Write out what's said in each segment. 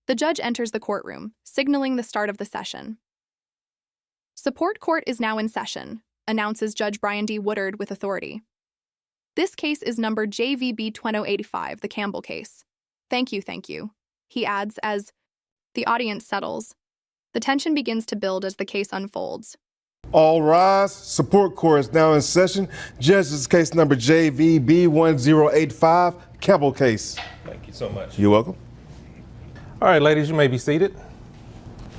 The judge enters the courtroom, signaling the start of the session. Support court is now in session, announces Judge Brian D. Woodard with authority. This case is number JVB 2085, the Campbell case. Thank you, he adds as the audience settles. The tension begins to build as the case unfolds. All rise. Support court is now in session. Judge, this is case number JVB 1085, Campbell case. Thank you so much. You're welcome. All right, ladies, you may be seated.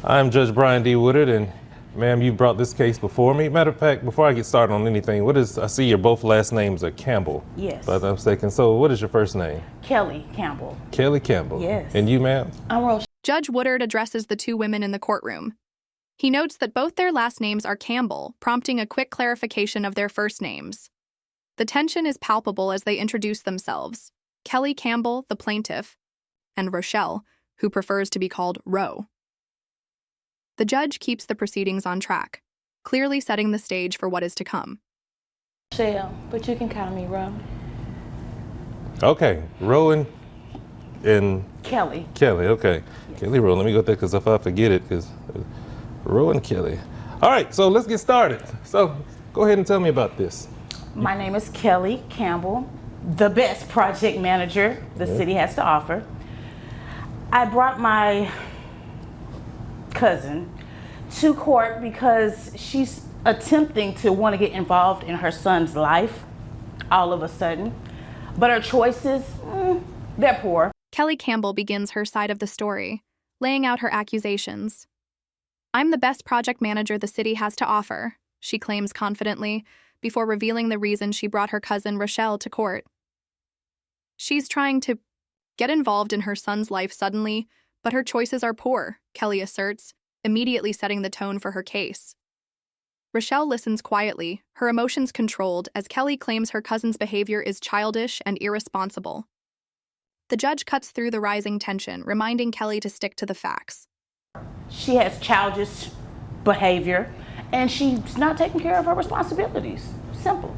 I'm Judge Brian D. Woodard, and ma'am, you brought this case before me. Matter of fact, before I get started on anything, I see your both last names are Campbell. Yes. If I'm not mistaken. So what is your first name? Kelly Campbell. Kelly Campbell. Yes. And you, ma'am? I'm Rochelle. Judge Woodard addresses the two women in the courtroom. He notes that both their last names are Campbell, prompting a quick clarification of their first names. The tension is palpable as they introduce themselves. Kelly Campbell, the plaintiff, and Rochelle, who prefers to be called Ro. The judge keeps the proceedings on track, clearly setting the stage for what is to come. Rochelle, but you can call me Ro. Okay, Ro and Kelly. Kelly, okay. Yes. Kelly Ro, let me go there because if I forget it, because Ro and Kelly. All right, so let's get started. So go ahead and tell me about this. My name is Kelly Campbell, the best project manager the city has to offer. I brought my cousin to court because she's attempting to want to get involved in her son's life all of a sudden, but her choices, they're poor. Kelly Campbell begins her side of the story, laying out her accusations. I'm the best project manager the city has to offer, she claims confidently, before revealing the reason she brought her cousin Rochelle to court. She's trying to get involved in her son's life suddenly, but her choices are poor, Kelly asserts, immediately setting the tone for her case. Rochelle listens quietly, her emotions controlled, as Kelly claims her cousin's behavior is childish and irresponsible. The judge cuts through the rising tension, reminding Kelly to stick to the facts. She has childish behavior, and she's not taking care of her responsibilities. Simple.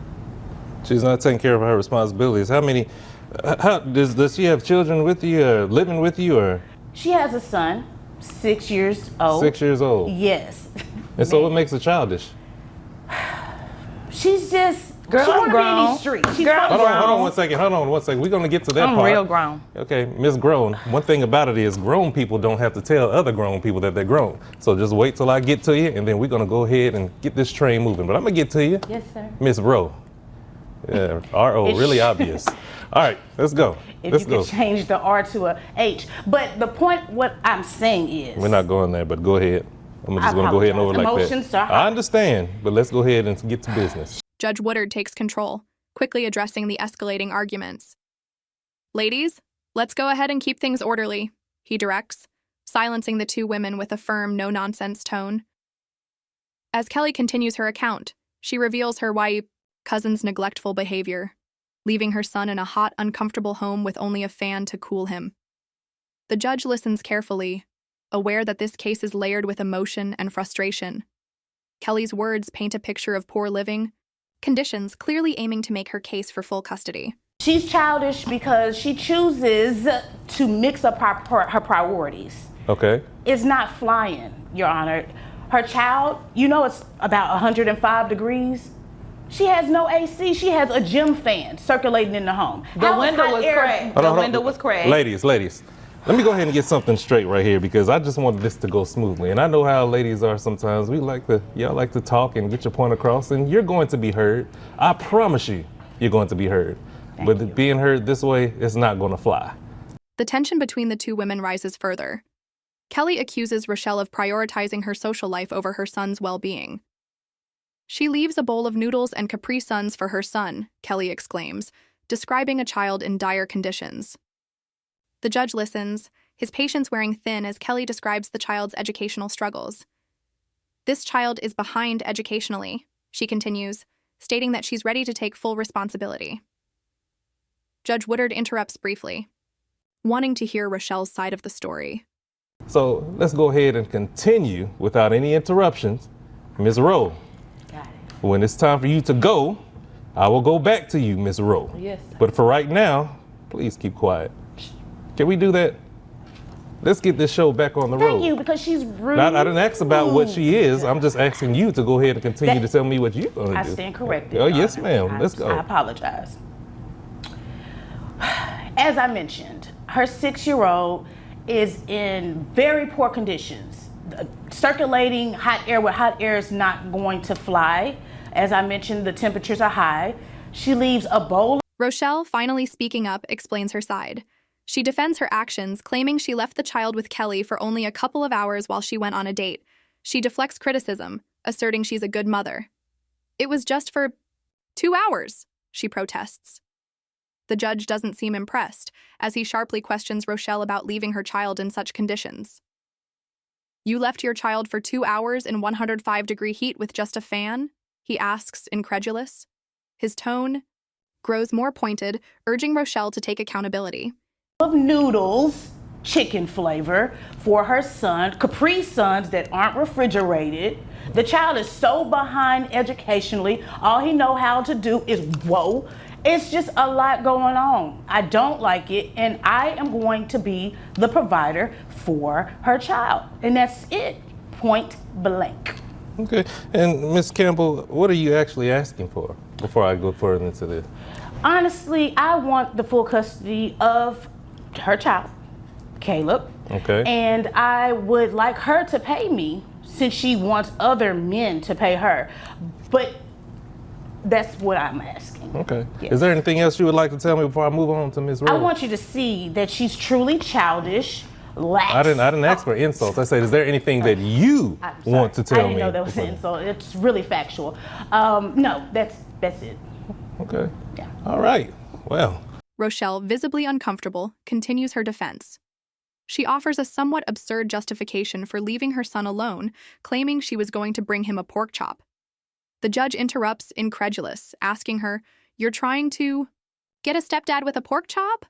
She's not taking care of her responsibilities. Does she have children with you, or living with you, or? She has a son, 6 years old. 6 years old? Yes. And so what makes her childish? She's just, girl, she I'm grown. Be in these streets. She's Girl, Hold on one second. We're gonna get to that I'm part. real grown. Okay, Miss Grown. One thing about it is grown people don't have to tell other grown people that they're grown. So just wait till I get to you, and then we're gonna go ahead and get this train moving. But I'm gonna get to you. Yes, sir. Miss Ro. Yeah, R-O, really obvious. All right, let's go. If you could change the R to a H. But the point, what I'm saying is. We're not going there, but go ahead. I'm just gonna go ahead and over like Emotions that. are I understand, but let's go ahead and get to business. Judge Woodard takes control, quickly addressing the escalating arguments. Ladies, let's go ahead and keep things orderly, he directs, silencing the two women with a firm, no-nonsense tone. As Kelly continues her account, she reveals her cousin's neglectful behavior, leaving her son in a hot, uncomfortable home with only a fan to cool him. The judge listens carefully, aware that this case is layered with emotion and frustration. Kelly's words paint a picture of poor living conditions, clearly aiming to make her case for full custody. She's childish because she chooses to mix up her priorities. Okay. It's not flying, Your Honor. Her child, it's about 105 degrees. She has no AC. She has a gym fan circulating in the home. The window was cracked. The window was cracked. Ladies, let me go ahead and get something straight right here because I just wanted this to go smoothly. And I know how ladies are sometimes. Y'all like to talk and get your point across, and you're going to be heard. I promise you're going to be heard. But being heard this way, it's not going to fly. The tension between the two women rises further. Kelly accuses Rochelle of prioritizing her social life over her son's well-being. She leaves a bowl of noodles and Capri Suns for her son, Kelly exclaims, describing a child in dire conditions. The judge listens, his patience wearing thin as Kelly describes the child's educational struggles. This child is behind educationally, she continues, stating that she's ready to take full responsibility. Judge Woodard interrupts briefly, wanting to hear Rochelle's side of the story. So let's go ahead and continue without any interruptions. Ms. Rowe. Got it. When it's time for you to go, I will go back to you, Ms. Rowe. Yes, sir. But for right now, please keep quiet. Can we do that? Let's get this show back on the road. Thank you, because she's rude. I didn't ask about what she is. I'm just asking you to go ahead and continue to tell me what you're going to do. I stand corrected. Oh, yes, ma'am. Let's go. I apologize. As I mentioned, her 6-year-old is in very poor conditions. Circulating hot air where hot air is not going to fly. As I mentioned, the temperatures are high. She leaves a bowl. Rochelle, finally speaking up, explains her side. She defends her actions, claiming she left the child with Kelly for only a couple of hours while she went on a date. She deflects criticism, asserting she's a good mother. It was just for 2 hours, she protests. The judge doesn't seem impressed, as he sharply questions Rochelle about leaving her child in such conditions. You left your child for 2 hours in 105-degree heat with just a fan? He asks, incredulous. His tone grows more pointed, urging Rochelle to take accountability. Of noodles, chicken flavor, for her son, Capri Suns that aren't refrigerated. The child is so behind educationally, all he know how to do is whoa. It's just a lot going on. I don't like it, and I am going to be the provider for her child. And that's it, point blank. Okay, and Ms. Campbell, what are you actually asking for before I go further into this? Honestly, I want the full custody of her child, Caleb. Okay. And I would like her to pay me since she wants other men to pay her. But that's what I'm asking. Okay. Yes. Is there anything else you would like to tell me before I move on to Ms. Rose? I want you to see that she's truly childish, lax. I didn't ask for insults. I said, is there anything that you want to tell me? I didn't know that was an insult. It's really factual. No, that's it. Okay. Yeah. All right. Well. Rochelle, visibly uncomfortable, continues her defense. She offers a somewhat absurd justification for leaving her son alone, claiming she was going to bring him a pork chop. The judge interrupts, incredulous, asking her, "You're trying to get a stepdad with a pork chop?"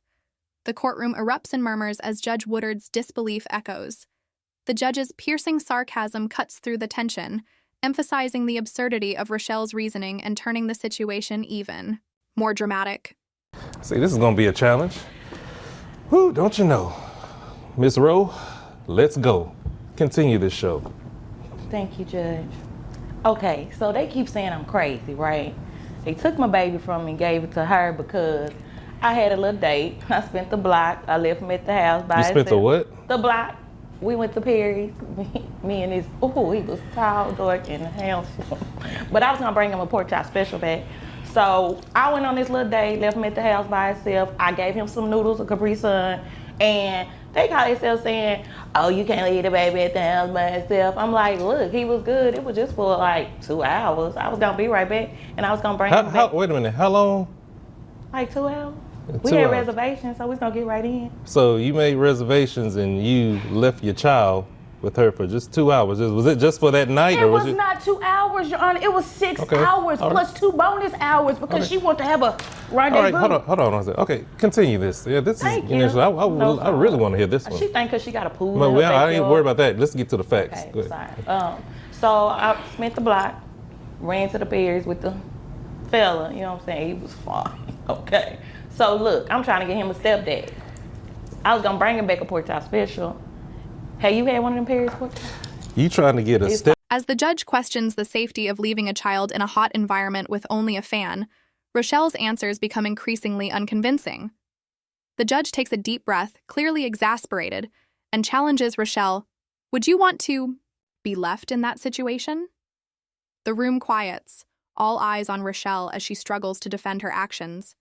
The courtroom erupts in murmurs as Judge Woodard's disbelief echoes. The judge's piercing sarcasm cuts through the tension, emphasizing the absurdity of Rochelle's reasoning and turning the situation even more dramatic. See, this is going to be a challenge. Whew, don't you know? Miss Rowe, let's go. Continue this show. Thank you, Judge. Okay, so they keep saying I'm crazy, right? They took my baby from me and gave it to her because I had a little date. I spent the block. I left him at the house by himself. You spent the what? The block. We went to Perry's. Me and his, he was tall, dark, and handsome. But I was gonna bring him a pork chop special back. So I went on this little date, left him at the house by himself. I gave him some noodles, a Capri Sun, and they call themselves saying, "Oh, you can't leave the baby at the house by himself." I'm like, look, he was good. It was just for like 2 hours. I was gonna be right back, and I was gonna bring him back. Wait a minute, how long? Like 2 hours. 2 We had hours. reservations, so we was gonna get right in. So you made reservations and you left your child with her for just 2 hours. Was it just for that night? It was not 2 hours, Your Honor. It was 6 hours plus 2 bonus hours because she wanted to have a rendezvous. All right, hold on a second. Okay, continue this. Yeah, this Thank is you. initial. I really want to hear this one. She think because she got a pool. Well, in her I ain't backyard. worried about that. Let's get to the facts. Okay, Go ahead. sorry. So I spent the block, ran to the Perry's with the fella. You know what I'm saying? He was fine. Okay. So look, I'm trying to get him a stepdad. I was gonna bring him back a pork chop special. Have you had one of them Perry's pork chops? You trying to get a step? As the judge questions the safety of leaving a child in a hot environment with only a fan, Rochelle's answers become increasingly unconvincing. The judge takes a deep breath, clearly exasperated, and challenges Rochelle, "Would you want to be left in that situation?" The room quiets, all eyes on Rochelle as she struggles to defend her actions.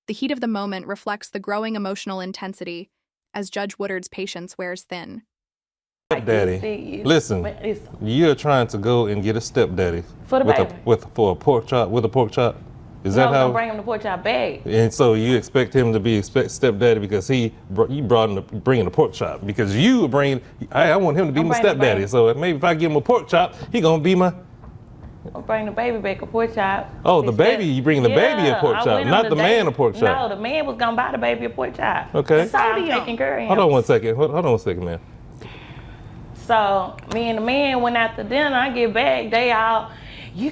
The heat of the moment reflects the growing emotional intensity as Judge Woodard's patience wears thin. Stepdaddy, listen, you're trying to go and get a stepdaddy For the baby. For a pork chop, with a pork chop. Is No, that I'm how? gonna bring him the pork chop back. And so you expect him to be stepdaddy because you brought him bringing a pork chop because you bringing. I want him to be I'm my bringing the stepdaddy. baby. So maybe if I give him a pork chop, he gonna be my. I'll bring the baby back a pork chop. Oh, the baby, you bring the baby a pork I chop, went not on the man a pork chop. No, the man was gonna buy the baby a pork chop. Okay. That's how I'm taking care of him. Hold on one second. Hold on one second, man. So me and the man went out to dinner. I get back, they all, you're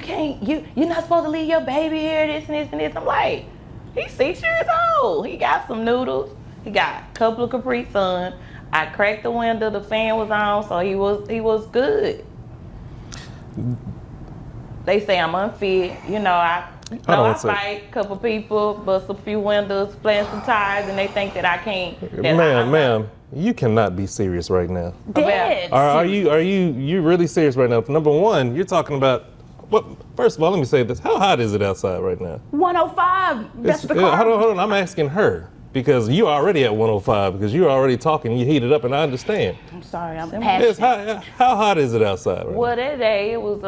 not supposed to leave your baby here, this and this and this. I'm like, he's 6 years old. He got some noodles. He got a couple of Capri Sun. I cracked the window, the fan was on, so he was good. They say I'm unfit, I fight a couple people, bust a few windows, plant some tires, and they think that I can't. Ma'am, you cannot be serious right now. Dead. Are you really serious right now? Number one, you're talking about. Well, first of all, let me say this. How hot is it outside right now? 105. That's the car. Hold on. I'm asking her because you already at 105 because you're already talking. You heated up, and I understand. I'm sorry. I'm passionate. How hot is it outside right Well, now? that day it was,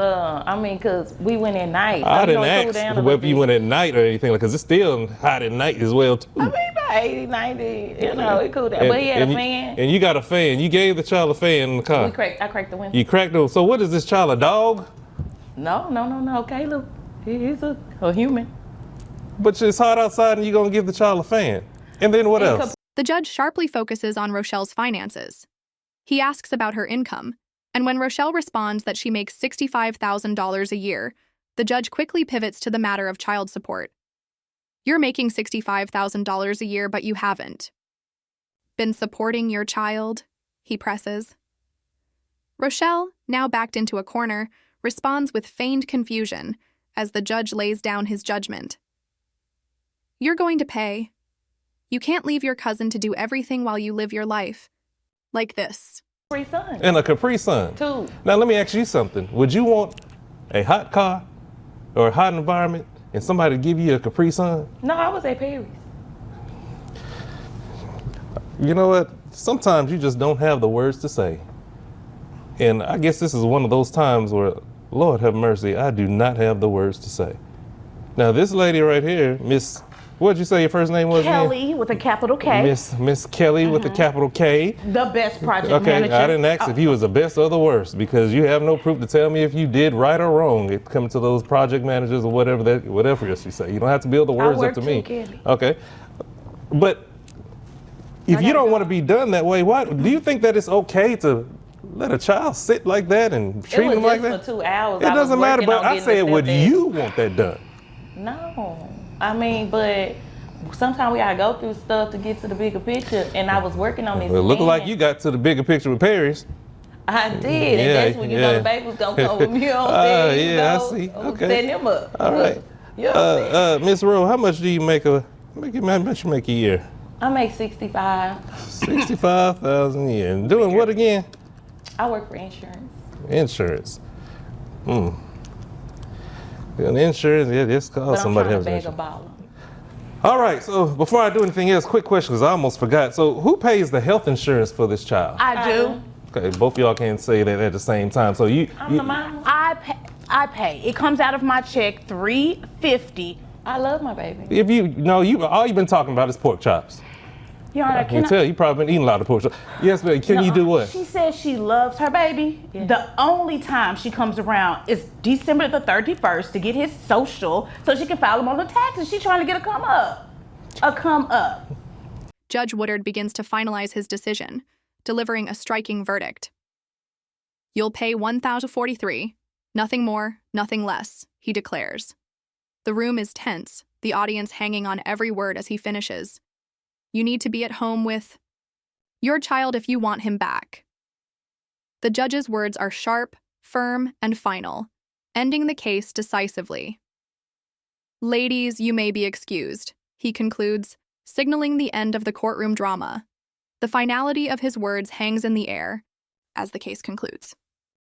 because we went at night. So I didn't ask whether you went at night or anything, because it's still hot at night as well, too. I mean, about 80, 90, it cooled down. But he had a fan. And you got a fan. You gave the child a fan in the car. I cracked the window. You cracked it. So what is this child, a dog? No. Caleb, he's a human. But it's hot outside and you're going to give the child a fan. And then what else? The judge sharply focuses on Rochelle's finances. He asks about her income, and when Rochelle responds that she makes $65,000 a year, the judge quickly pivots to the matter of child support. You're making $65,000 a year, but you haven't been supporting your child, he presses. Rochelle, now backed into a corner, responds with feigned confusion as the judge lays down his judgment. You're going to pay. You can't leave your cousin to do everything while you live your life. Like this. Capri Sun. And a Capri Sun. Two. Now let me ask you something. Would you want a hot car or a hot environment and somebody to give you a Capri Sun? No, I was at Perry's. You know what? Sometimes you just don't have the words to say. And I guess this is one of those times where, Lord have mercy, I do not have the words to say. Now this lady right here, Miss, what'd you say your first name was? Kelly with a capital K. Miss Kelly with a capital K. The best project Okay, manager. I didn't ask if you was the best or the worst because you have no proof to tell me if you did right or wrong. It comes to those project managers or whatever else you say. You don't have to build the words up to me. Kelly. Okay, but if you don't want to be done that way, why do you think that it's okay to let a child sit like that and treat him like that? For 2 hours. It doesn't matter, but I said, would you want that done? No. I mean, but sometimes we gotta go through stuff to get to the bigger picture, and I was working on this. Well, it looked like you got to the bigger picture with Paris. I did, and that's when you know the baby was gonna come with me on stage. I see. Okay. Setting him up. All right. Miss Rowe, how much do you make how much you make a year? I make 65. 65,000 a year. And doing what again? I work for insurance. Insurance. And insurance, yeah, this costs But somebody I'm else. trying to beg a baller. All right, so before I do anything else, quick question, because I almost forgot. So who pays the health insurance for this child? I do. Okay, both of y'all can't say that at the same time. So I'm the mama. I pay. It comes out of my check, $350. I love my baby. if all you've been talking about is pork chops. Your Honor, I can tell you probably been eating a lot of pork chops. Yes, but can you do what? She says she loves her baby. Yeah. The only time she comes around is December the 31st to get his social so she can file him on the taxes. She's trying to get a come up. A come up. Judge Woodard begins to finalize his decision, delivering a striking verdict. You'll pay $1,043, nothing more, nothing less, he declares. The room is tense, the audience hanging on every word as he finishes. You need to be at home with your child if you want him back. The judge's words are sharp, firm, and final, ending the case decisively. Ladies, you may be excused, he concludes, signaling the end of the courtroom drama. The finality of his words hangs in the air as the case concludes.